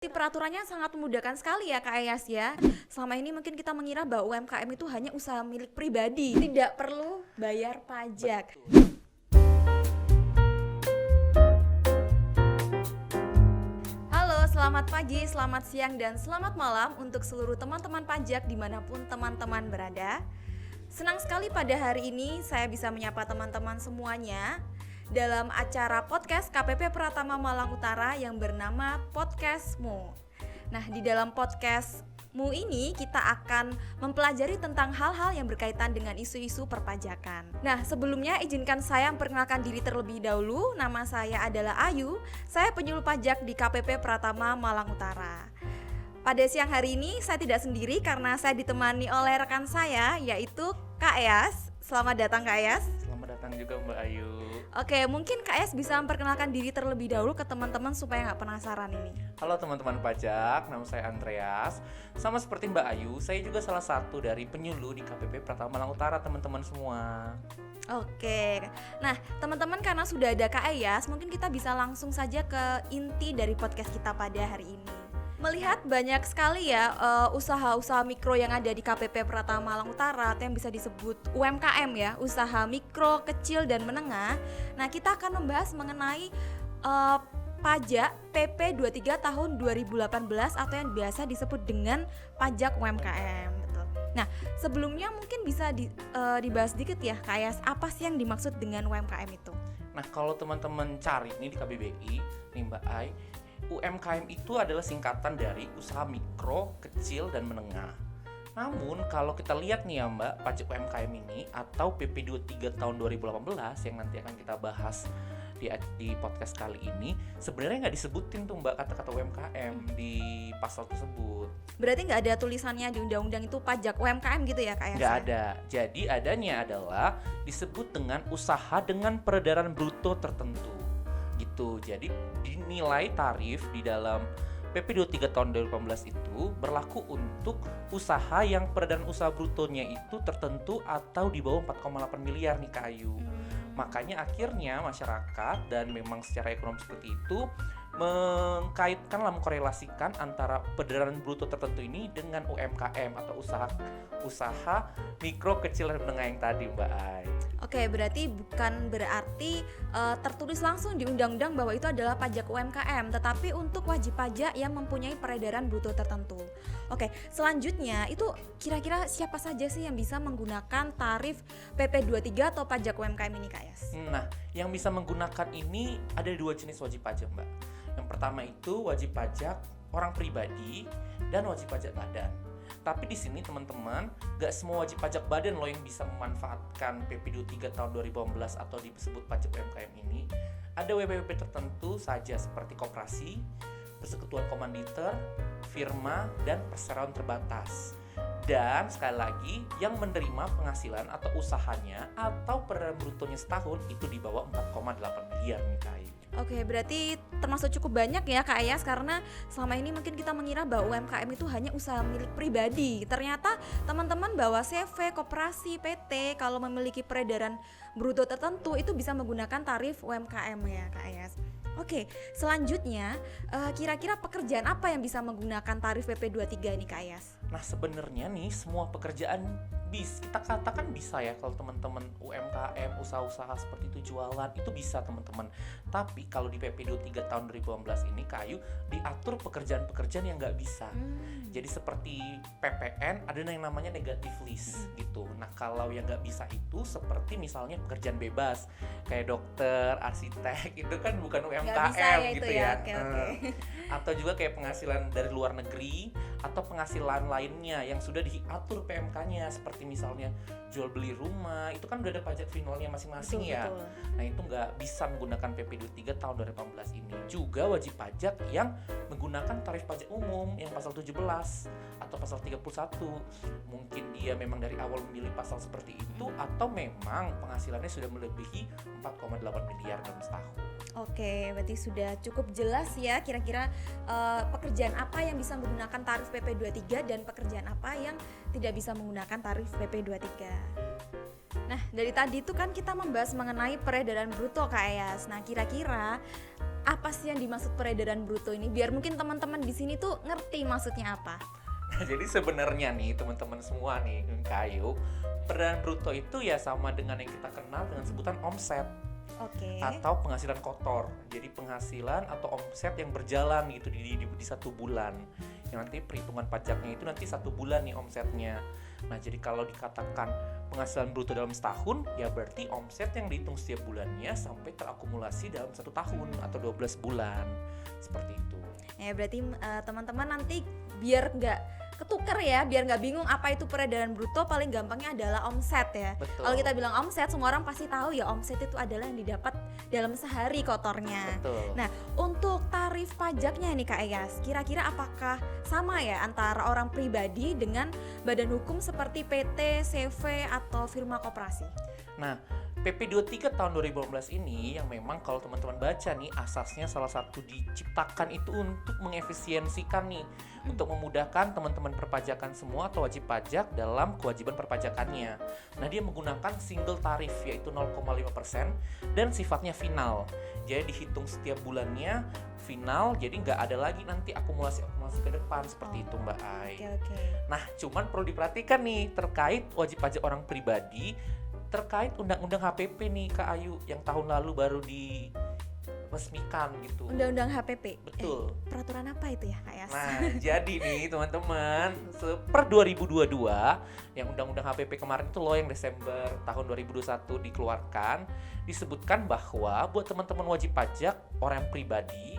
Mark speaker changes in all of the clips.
Speaker 1: Peraturannya sangat memudahkan sekali ya Kak Ayas ya. Selama ini mungkin kita mengira bahwa UMKM itu hanya usaha milik pribadi, tidak perlu bayar pajak. Halo, selamat pagi, selamat siang, dan selamat malam untuk seluruh teman-teman pajak dimanapun teman-teman berada. Senang sekali pada hari ini saya bisa menyapa teman-teman semuanya dalam acara podcast KPP Pratama Malang Utara yang bernama Podcastmu. Nah, di dalam podcastmu ini kita akan mempelajari tentang hal-hal yang berkaitan dengan isu-isu perpajakan. Nah, sebelumnya izinkan saya memperkenalkan diri terlebih dahulu. Nama saya adalah Ayu, saya penyuluh pajak di KPP Pratama Malang Utara. Pada siang hari ini saya tidak sendiri karena saya ditemani oleh rekan saya yaitu Kak Ayas. Selamat datang Kak Ayas.
Speaker 2: Selamat datang juga Mbak Ayu.
Speaker 1: Oke, mungkin Kak Ayas bisa memperkenalkan diri terlebih dahulu ke teman-teman supaya nggak penasaran ini.
Speaker 2: Halo teman-teman pajak, nama saya Andreas. Sama seperti Mbak Ayu, saya juga salah satu dari penyuluh di KPP Pratama Malang Utara teman-teman semua.
Speaker 1: Oke, nah teman-teman karena sudah ada Kak Ayas, mungkin kita bisa langsung saja ke inti dari podcast kita pada hari ini. Melihat banyak sekali ya usaha-usaha mikro yang ada di KPP Pratama Malang Utara atau yang bisa disebut UMKM ya, usaha mikro, kecil dan menengah. Nah, kita akan membahas mengenai pajak PP 23 tahun 2018 atau yang biasa disebut dengan pajak UMKM. Betul. Nah, sebelumnya mungkin bisa dibahas sedikit ya, Kak Ayas, apa sih yang dimaksud dengan UMKM itu?
Speaker 2: Nah, kalau teman-teman cari nih di KBBI, nih Mbak Ay, UMKM itu adalah singkatan dari usaha mikro, kecil, dan menengah. Namun kalau kita lihat nih ya Mbak, pajak UMKM ini atau PP 23 tahun 2018 yang nanti akan kita bahas di podcast kali ini, sebenarnya nggak disebutin tuh Mbak kata-kata UMKM di pasal tersebut.
Speaker 1: Berarti nggak ada tulisannya di undang-undang itu pajak UMKM gitu ya Kak Ayas?
Speaker 2: Nggak ada. Jadi adanya adalah disebut dengan usaha dengan peredaran bruto tertentu. Gitu. Jadi dinilai tarif di dalam PP 23 tahun 2018 itu berlaku untuk usaha yang peredaran usaha brutonya itu tertentu atau di bawah 4,8 miliar nih Kak Ayu. Makanya akhirnya masyarakat dan memang secara ekonomi seperti itu mengkorelasikan antara peredaran bruto tertentu ini dengan UMKM atau usaha mikro, kecil, dan menengah yang tadi Mbak Ay.
Speaker 1: Oke, berarti bukan berarti tertulis langsung di undang-undang bahwa itu adalah pajak UMKM, tetapi untuk wajib pajak yang mempunyai peredaran bruto tertentu. Oke, selanjutnya itu kira-kira siapa saja sih yang bisa menggunakan tarif PP 23 atau pajak UMKM ini Kak Yas?
Speaker 2: Nah, yang bisa menggunakan ini ada dua jenis wajib pajak Mbak. Yang pertama itu wajib pajak orang pribadi dan wajib pajak badan. Tapi di sini teman-teman, gak semua wajib pajak badan loh yang bisa memanfaatkan PP 23 tahun 2018 atau disebut pajak UMKM ini. Ada WPWP tertentu saja seperti koperasi, persekutuan komanditer, firma, dan perseroan terbatas. Dan sekali lagi, yang menerima penghasilan atau usahanya atau peredaran brutonya setahun itu di bawah 4,8 miliar nih Kak Ayu.
Speaker 1: Oke, berarti termasuk cukup banyak ya Kak Ayas, karena selama ini mungkin kita mengira bahwa UMKM itu hanya usaha milik pribadi. Ternyata teman-teman bawa CV, koperasi, PT kalau memiliki peredaran bruto tertentu itu bisa menggunakan tarif UMKM ya Kak Ayas. Oke, selanjutnya kira-kira pekerjaan apa yang bisa menggunakan tarif PP 23 ini Kak Ayas?
Speaker 2: Nah sebenarnya nih semua pekerjaan kita katakan bisa ya kalau teman-teman UMKM, usaha-usaha seperti itu jualan itu bisa teman-teman. Tapi kalau di PP 23 tahun 2018 ini Kak Ayu diatur pekerjaan-pekerjaan yang nggak bisa. Jadi seperti PPN ada yang namanya negative list gitu. Nah kalau yang nggak bisa itu seperti misalnya pekerjaan bebas kayak dokter, arsitek itu kan bukan UMKM
Speaker 1: ya
Speaker 2: gitu
Speaker 1: itu
Speaker 2: ya.
Speaker 1: Okay.
Speaker 2: Atau juga kayak penghasilan dari luar negeri atau penghasilan lainnya yang sudah diatur PMK-nya seperti misalnya jual beli rumah itu kan udah ada pajak finalnya masing-masing ya.
Speaker 1: Betul.
Speaker 2: Nah itu nggak bisa menggunakan PP 23 tahun 2018 ini. Juga wajib pajak yang menggunakan tarif pajak umum yang pasal 17 atau pasal 31. Mungkin dia memang dari awal memilih pasal seperti itu atau memang penghasilannya sudah melebihi 4,8 miliar dalam setahun.
Speaker 1: Oke, berarti sudah cukup jelas ya kira-kira pekerjaan apa yang bisa menggunakan tarif PP 23 dan pekerjaan apa yang tidak bisa menggunakan tarif PP 23. Nah, dari tadi itu kan kita membahas mengenai peredaran bruto Kak Ayas. Nah, kira-kira apa sih yang dimaksud peredaran bruto ini? Biar mungkin teman-teman di sini tuh ngerti maksudnya apa.
Speaker 2: Nah, jadi sebenarnya nih teman-teman semua nih Kayu, peredaran bruto itu ya sama dengan yang kita kenal dengan sebutan omset.
Speaker 1: Oke.
Speaker 2: Atau penghasilan kotor. Jadi penghasilan atau omset yang berjalan gitu di satu bulan. Yang nanti perhitungan pajaknya itu nanti 1 bulan nih omsetnya. Nah, jadi kalau dikatakan penghasilan bruto dalam setahun, ya berarti omset yang dihitung setiap bulannya sampai terakumulasi dalam 1 tahun atau 12 bulan. Seperti itu.
Speaker 1: Ya berarti teman-teman nanti biar nggak ketuker ya, biar nggak bingung apa itu peredaran bruto, paling gampangnya adalah omset ya.
Speaker 2: Betul.
Speaker 1: Kalau kita bilang omset, semua orang pasti tahu ya omset itu adalah yang didapat dalam sehari kotornya.
Speaker 2: Betul.
Speaker 1: Nah, untuk tarif pajaknya nih Kak Eyas, kira-kira apakah sama ya antara orang pribadi dengan badan hukum seperti PT, CV, atau firma koperasi?
Speaker 2: Nah, PP 23 tahun 2015 ini yang memang kalau teman-teman baca nih, asasnya salah satu diciptakan itu untuk mengefisiensikan nih, untuk memudahkan teman-teman perpajakan semua atau wajib pajak dalam kewajiban perpajakannya. Nah, dia menggunakan single tarif yaitu 0,5% dan sifatnya final. Jadi dihitung setiap bulannya final, jadi nggak ada lagi nanti akumulasi-akumulasi ke depan seperti itu Mbak Ai.
Speaker 1: Oke.
Speaker 2: Nah, cuman perlu diperhatikan nih terkait wajib pajak orang pribadi terkait undang-undang HPP nih Kak Ayu yang tahun lalu baru diresmikan gitu.
Speaker 1: Undang-undang HPP.
Speaker 2: Betul.
Speaker 1: Peraturan apa itu ya Kak Eyas?
Speaker 2: Nah, jadi nih teman-teman, per 2022 yang undang-undang HPP kemarin itu loh yang Desember tahun 2021 dikeluarkan, disebutkan bahwa buat teman-teman wajib pajak orang pribadi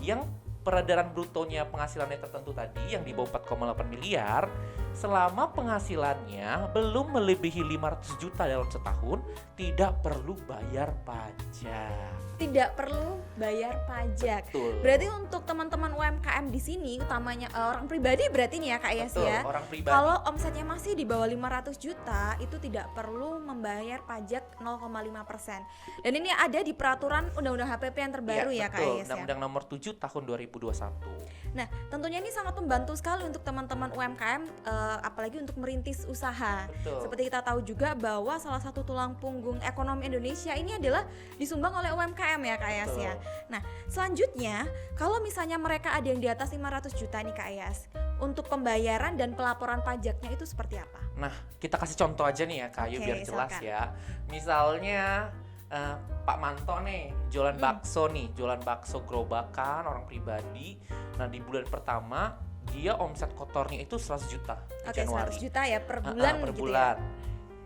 Speaker 2: yang peredaran brutonya penghasilannya tertentu tadi yang di bawah 4,8 miliar, selama penghasilannya belum melebihi 500 juta dalam setahun, tidak perlu bayar pajak.
Speaker 1: Tidak perlu bayar pajak.
Speaker 2: Betul.
Speaker 1: Berarti untuk teman-teman UMKM di sini utamanya orang pribadi berarti nih ya Kak Eyas
Speaker 2: Betul,
Speaker 1: ya.
Speaker 2: orang pribadi.
Speaker 1: Kalau omsetnya masih di bawah 500 juta itu tidak perlu membayar pajak 0,5%. Dan ini ada di peraturan Undang-Undang HPP yang terbaru ya Kak
Speaker 2: betul.
Speaker 1: Eyas ya.
Speaker 2: Undang-Undang nomor 7 tahun 2021.
Speaker 1: Nah, tentunya ini sangat membantu sekali untuk teman-teman UMKM apalagi untuk merintis usaha.
Speaker 2: Betul.
Speaker 1: Seperti kita tahu juga bahwa salah satu tulang punggung ekonomi Indonesia ini adalah disumbang oleh UMKM ya Kak Eyas ya. Nah, selanjutnya kalau misalnya mereka ada yang di atas 500 juta nih Kak Eyas, untuk pembayaran dan pelaporan pajaknya itu seperti apa?
Speaker 2: Nah, kita kasih contoh aja nih ya Kak Ayu,
Speaker 1: Oke,
Speaker 2: biar jelas
Speaker 1: silakan.
Speaker 2: ya. Misalnya Pak Manto nih jualan bakso nih, jualan bakso gerobakan orang pribadi. Nah, di bulan pertama dia omset kotornya itu 100 juta di
Speaker 1: Oke,
Speaker 2: Januari.
Speaker 1: 100 juta ya per bulan
Speaker 2: Per
Speaker 1: gitu
Speaker 2: bulan.
Speaker 1: ya.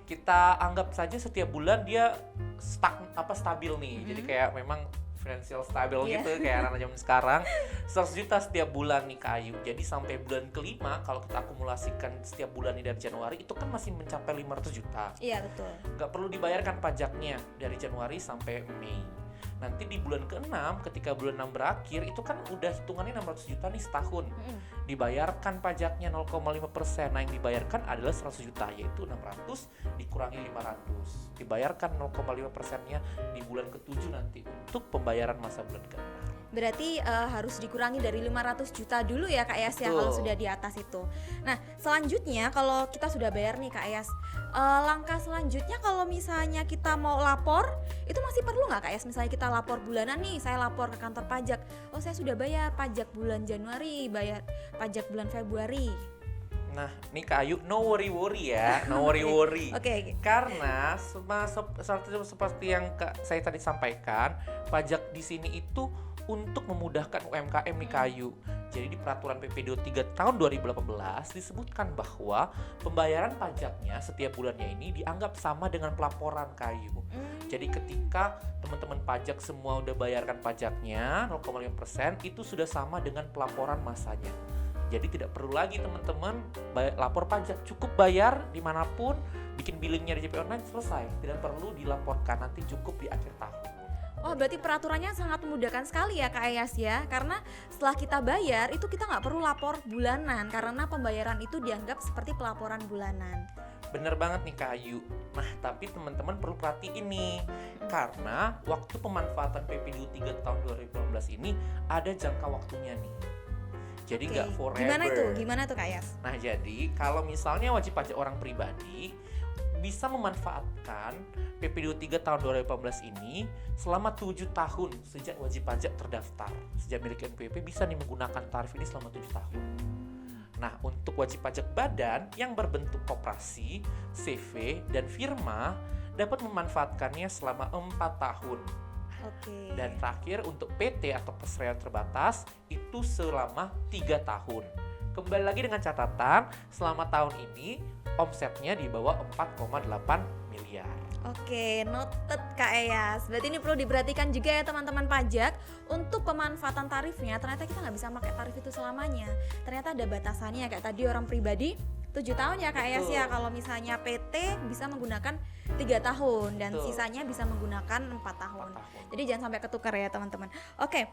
Speaker 2: Kita anggap saja setiap bulan dia stabil nih. Jadi kayak memang financial stabil
Speaker 1: Iya.
Speaker 2: gitu kayak anak zaman sekarang. 100 juta setiap bulan nih Kak Ayu. Jadi sampai bulan kelima kalau kita akumulasikan setiap bulan nih dari Januari itu kan masih mencapai 500 juta.
Speaker 1: Iya, betul.
Speaker 2: Nggak perlu dibayarkan pajaknya dari Januari sampai Mei. Nanti di bulan ke-6 ketika bulan 6 berakhir itu kan udah hitungannya 600 juta nih setahun. Dibayarkan pajaknya 0,5%. Nah, yang dibayarkan adalah 100 juta yaitu 600 dikurangi 500. Dibayarkan 0,5%-nya di bulan ke-7 nanti untuk pembayaran masa bulan ke-6.
Speaker 1: Berarti harus dikurangi dari 500 juta dulu ya Kak Eyas ya kalau
Speaker 2: Betul.
Speaker 1: sudah di atas itu. Nah, selanjutnya kalau kita sudah bayar nih Kak Eyas, langkah selanjutnya kalau misalnya kita mau lapor, itu masih perlu nggak Kak Eyas? Misalnya kita lapor bulanan nih, saya lapor ke kantor pajak, oh saya sudah bayar pajak bulan Januari, bayar pajak bulan Februari.
Speaker 2: Nah, nih Kak Ayu, no worry ya, no worry.
Speaker 1: Oke.
Speaker 2: Karena seperti yang saya tadi sampaikan, pajak di sini itu untuk memudahkan UMKM nih Kak Ayu. Jadi di peraturan PP 23 tahun 2018 disebutkan bahwa pembayaran pajaknya setiap bulannya ini dianggap sama dengan pelaporan Kak Ayu. Jadi ketika teman-teman pajak semua udah bayarkan pajaknya 0,5% itu sudah sama dengan pelaporan masanya. Jadi tidak perlu lagi teman-teman lapor pajak, cukup bayar dimanapun, bikin billingnya di JP Online selesai. Tidak perlu dilaporkan, nanti cukup di akhir tahun.
Speaker 1: Oh, berarti peraturannya sangat memudahkan sekali ya Kak Eyas ya. Karena setelah kita bayar itu kita nggak perlu lapor bulanan karena pembayaran itu dianggap seperti pelaporan bulanan.
Speaker 2: Bener banget nih Kak Ayu. Nah, tapi teman-teman perlu perhatiin nih, karena waktu pemanfaatan PP 23 tahun 2018 ini ada jangka waktunya nih. Jadi nggak forever.
Speaker 1: Gimana itu? Gimana tuh Kak Eyas?
Speaker 2: Nah, jadi kalau misalnya wajib pajak orang pribadi bisa memanfaatkan PP 23 tahun 2018 ini selama 7 tahun sejak wajib pajak terdaftar. Sejak milik NPWP bisa nih menggunakan tarif ini selama 7 tahun. Nah, untuk wajib pajak badan yang berbentuk koperasi, CV, dan firma dapat memanfaatkannya selama 4 tahun.
Speaker 1: Oke.
Speaker 2: Dan terakhir untuk PT atau perserikatan terbatas itu selama 3 tahun. Kembali lagi dengan catatan, selama tahun ini omsetnya di bawah 4,8 miliar.
Speaker 1: Oke, noted Kak Eyas. Berarti ini perlu diperhatikan juga ya teman-teman pajak. Untuk pemanfaatan tarifnya, ternyata kita nggak bisa pakai tarif itu selamanya. Ternyata ada batasannya, kayak tadi orang pribadi 7 tahun ya Kak Eyas ya. Kalau misalnya PT bisa menggunakan 3 tahun dan
Speaker 2: Betul.
Speaker 1: sisanya bisa menggunakan 4 tahun.
Speaker 2: 4 tahun.
Speaker 1: Jadi jangan sampai ketukar ya teman-teman. Oke,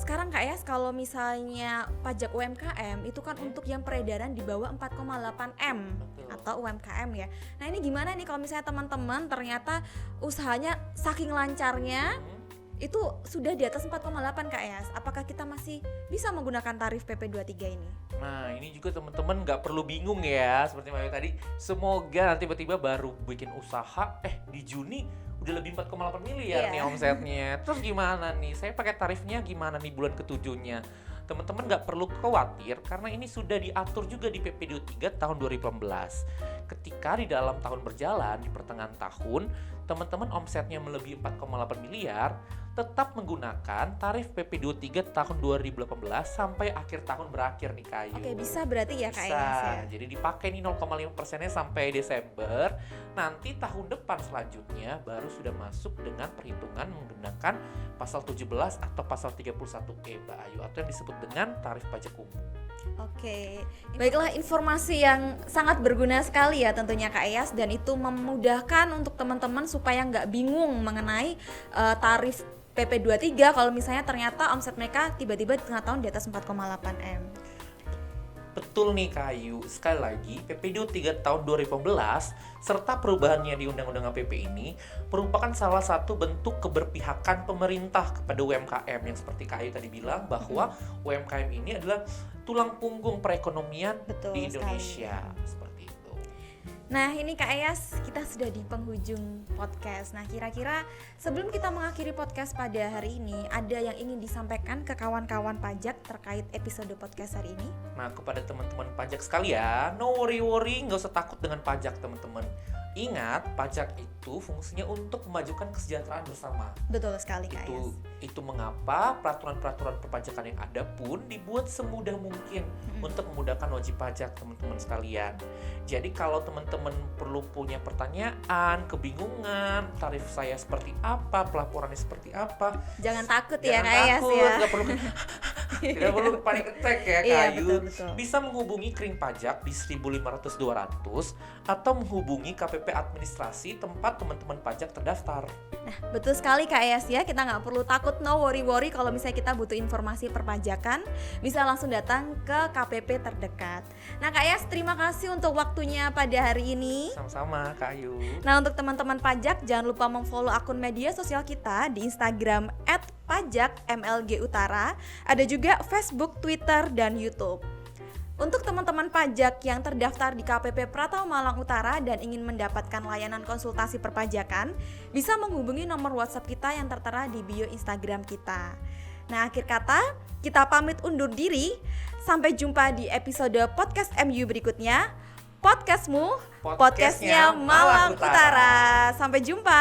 Speaker 1: sekarang Kak Eyas kalau misalnya pajak UMKM itu kan untuk yang peredaran di bawah 4,8 M
Speaker 2: Betul.
Speaker 1: atau UMKM ya. Nah ini gimana nih kalau misalnya teman-teman ternyata usahanya saking lancarnya itu sudah di atas 4,8 Kak Eyas, apakah kita masih bisa menggunakan tarif PP 23 ini?
Speaker 2: Nah, ini juga teman-teman nggak perlu bingung ya, seperti Mayu tadi. Semoga nanti tiba-tiba baru bikin usaha, di Juni udah lebih 4,8 miliar nih omsetnya. Terus gimana nih? Saya pakai tarifnya gimana nih bulan ketujuhnya? Teman-teman nggak perlu khawatir karena ini sudah diatur juga di PP 23 tahun 2018. Ketika di dalam tahun berjalan di pertengahan tahun, teman-teman omsetnya melebihi 4,8 miliar, tetap menggunakan tarif PP 23 tahun 2018 sampai akhir tahun berakhir nih Kayu.
Speaker 1: Oke, bisa berarti ya Kak
Speaker 2: Bisa,
Speaker 1: Eyas ya.
Speaker 2: jadi dipakai nih 0,5%-nya sampai Desember. Nanti tahun depan selanjutnya baru sudah masuk dengan perhitungan menggunakan pasal 17 atau pasal 31E Mbak Ayu, atau yang disebut dengan tarif pajak umum.
Speaker 1: Oke, baiklah informasi yang sangat berguna sekali ya tentunya Kak Eyas, dan itu memudahkan untuk teman-teman supaya nggak bingung mengenai tarif PP 23 kalau misalnya ternyata omset mereka tiba-tiba di tengah tahun di atas 4,8 M.
Speaker 2: Betul nih Kayu, sekali lagi PP 23 tahun 2015 serta perubahannya di Undang-Undang APP ini merupakan salah satu bentuk keberpihakan pemerintah kepada UMKM yang seperti Kayu tadi bilang bahwa UMKM ini adalah tulang punggung perekonomian
Speaker 1: Betul
Speaker 2: di
Speaker 1: sekali.
Speaker 2: Indonesia. Seperti itu.
Speaker 1: Nah ini Kak Eyas, kita sudah di penghujung podcast. Nah kira-kira sebelum kita mengakhiri podcast pada hari ini, ada yang ingin disampaikan ke kawan-kawan pajak terkait episode podcast hari ini?
Speaker 2: Nah, kepada teman-teman pajak sekalian, no worry, nggak usah takut dengan pajak teman-teman. Ingat, pajak itu fungsinya untuk memajukan kesejahteraan bersama.
Speaker 1: Betul sekali Kak Eyas.
Speaker 2: Itu mengapa peraturan-peraturan perpajakan yang ada pun dibuat semudah mungkin untuk memudahkan wajib pajak teman-teman sekalian. Jadi kalau teman-teman perlu punya pertanyaan, kebingungan, tarif saya seperti apa, pelaporannya seperti apa,
Speaker 1: Jangan takut ya
Speaker 2: jangan
Speaker 1: Kak Eyas
Speaker 2: takut,
Speaker 1: ya.
Speaker 2: nggak perlu tidak perlu panik attack ya
Speaker 1: Iya,
Speaker 2: Kayu.
Speaker 1: betul.
Speaker 2: Bisa menghubungi Kering Pajak di 1500-200 atau menghubungi KPP Administrasi tempat teman-teman pajak terdaftar.
Speaker 1: Nah betul sekali Kak Eyas ya, kita nggak perlu takut, no worry kalau misalnya kita butuh informasi perpajakan, bisa langsung datang ke KPP terdekat. Nah Kak Eyas, terima kasih untuk waktunya pada hari ini.
Speaker 2: Sama-sama Kayu.
Speaker 1: Nah untuk teman-teman pajak, jangan lupa memfollow akun media sosial kita di Instagram @pajakmlgutara, ada juga Facebook, Twitter, dan YouTube. Untuk teman-teman pajak yang terdaftar di KPP Pratama Malang Utara dan ingin mendapatkan layanan konsultasi perpajakan, bisa menghubungi nomor WhatsApp kita yang tertera di bio Instagram kita. Nah, akhir kata, kita pamit undur diri. Sampai jumpa di episode podcast MU berikutnya. Podcastmu, podcastnya Malang Utara. Sampai jumpa.